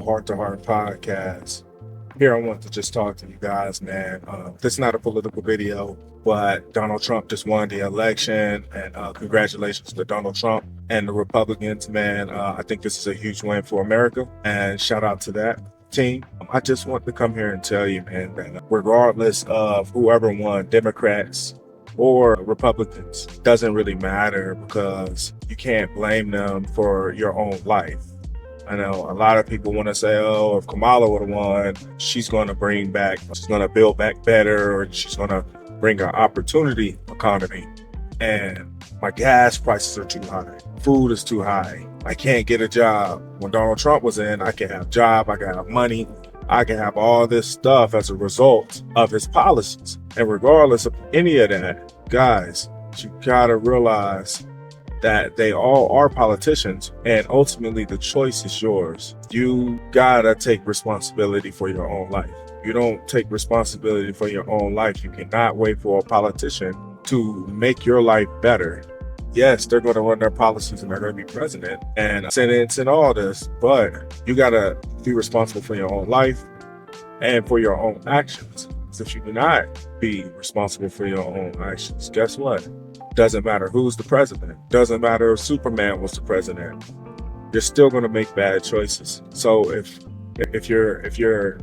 Hart to Hart podcast. Here, I want to just talk to you guys, man. This is not a political video, but Donald Trump just won the election, and congratulations to Donald Trump and the Republicans, man. I think this is a huge win for America, and shout out to that team. I just want to come here and tell you, man, that regardless of whoever won, Democrats or Republicans, doesn't really matter because you can't blame them for your own life. I know a lot of people want to say, oh, if Kamala would have won, she's going to build back better, or she's going to bring an opportunity economy. And my gas prices are too high. Food is too high. I can't get a job. When Donald Trump was in, I can have a job, I can have money, I can have all this stuff as a result of his policies. And regardless of any of that, guys, you gotta realize that they all are politicians, and ultimately the choice is yours. You gotta take responsibility for your own life. You don't take responsibility for your own life, you cannot wait for a politician to make your life better. Yes, they're going to run their policies and they're going to be president and sentence and all this, but you gotta be responsible for your own life and for your own actions. So if you do not be responsible for your own actions, guess what? Doesn't matter who's the president. Doesn't matter if Superman was the president. You're still going to make bad choices. So if you're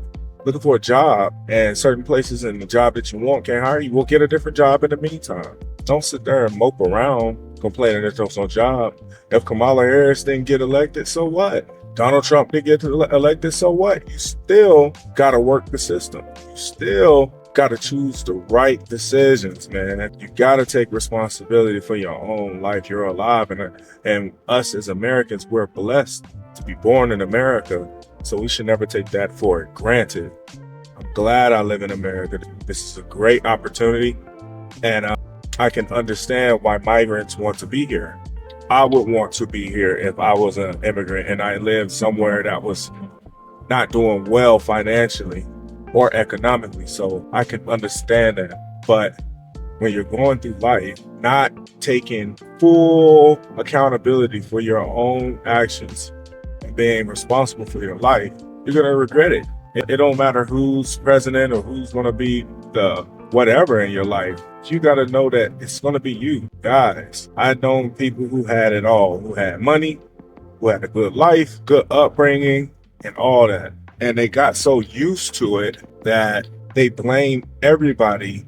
looking for a job and certain places in the job that you want can't hire you, we'll get a different job in the meantime. Don't sit there and mope around complaining that there's no job. If Kamala Harris didn't get elected, so what? Donald Trump didn't get elected, so what? You still got to work the system. You still got to choose the right decisions, man. You got to take responsibility for your own life. You're alive, and us as Americans, we're blessed to be born in America, so we should never take that for granted. I'm glad I live in America. This is a great opportunity, and I can understand why migrants want to be here. I would want to be here if I was an immigrant and I lived somewhere that was not doing well financially or economically, so I can understand that. But when you're going through life, not taking full accountability for your own actions and being responsible for your life, you're going to regret it. It don't matter who's president or who's going to be the whatever in your life. You got to know that it's going to be you. Guys, I've known people who had it all, who had money, who had a good life, good upbringing, and all that. And they got so used to it that they blame everybody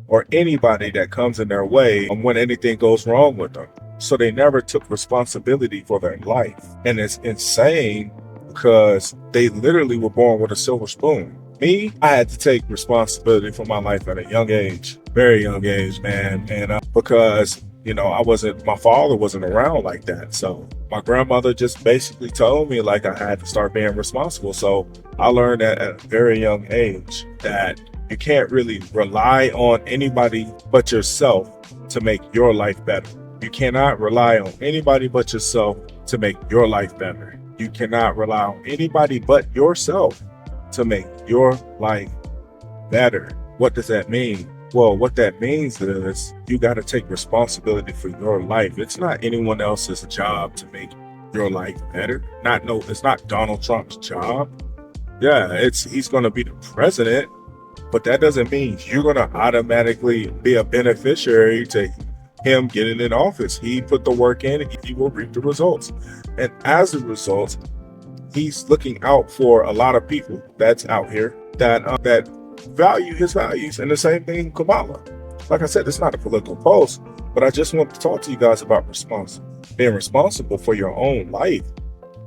or anybody that comes in their way when anything goes wrong with them. So they never took responsibility for their life. And it's insane because they literally were born with a silver spoon. Me, I had to take responsibility for my life at a young age, very young age, man. And because, my father wasn't around like that. So my grandmother just basically told me like I had to start being responsible. So I learned at a very young age that you can't really rely on anybody but yourself to make your life better. You cannot rely on anybody but yourself to make your life better. You cannot rely on anybody but yourself to make your life better. What does that mean? Well, what that means is you got to take responsibility for your life. It's not anyone else's job to make your life better. It's not Donald Trump's job. Yeah, he's going to be the president, but that doesn't mean you're going to automatically be a beneficiary to him getting in office. He put the work in, he will reap the results. And as a result, he's looking out for a lot of people that's out here that value his values, and the same thing Kamala. Like I said, it's not a political post, but I just want to talk to you guys about being responsible for your own life.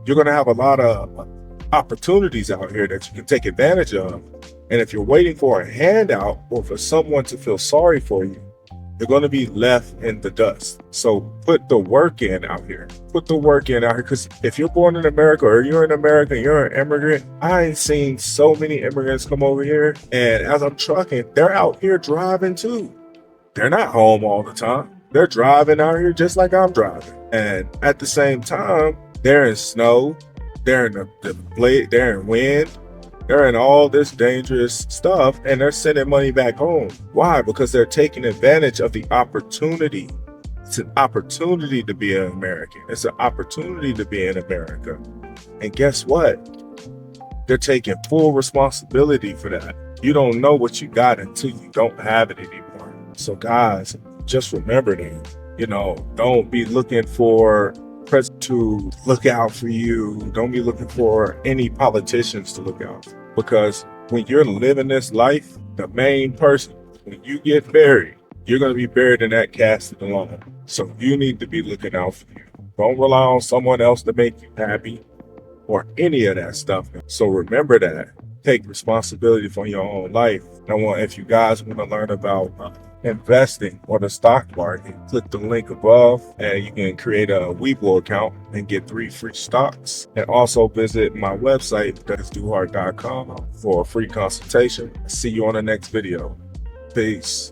You're going to have a lot of opportunities out here that you can take advantage of. And if you're waiting for a handout or for someone to feel sorry for you, you're going to be left in the dust. So put the work in out here. Put the work in out here. Because if you're born in America or you're in America, you're an immigrant. I ain't seen so many immigrants come over here. And as I'm trucking, they're out here driving too. They're not home all the time. They're driving out here just like I'm driving. And at the same time, they're in snow. They're in they're in wind. They're in all this dangerous stuff, and they're sending money back home. Why? Because they're taking advantage of the opportunity. It's an opportunity to be an American. It's an opportunity to be in America. And guess what? They're taking full responsibility for that. You don't know what you got until you don't have it anymore. So guys, just remember that. Don't be looking for president to look out for you. Don't be looking for any politicians to look out for. Because when you're living this life, the main person, when you get buried, you're going to be buried in that casket alone. So you need to be looking out for you. Don't rely on someone else to make you happy or any of that stuff. So remember that. Take responsibility for your own life. If you guys want to learn about investing or the stock market, click the link above and you can create a Webull account and get 3 free stocks. And also visit my website, that's Duhart.com, for a free consultation. See you on the next video. Peace.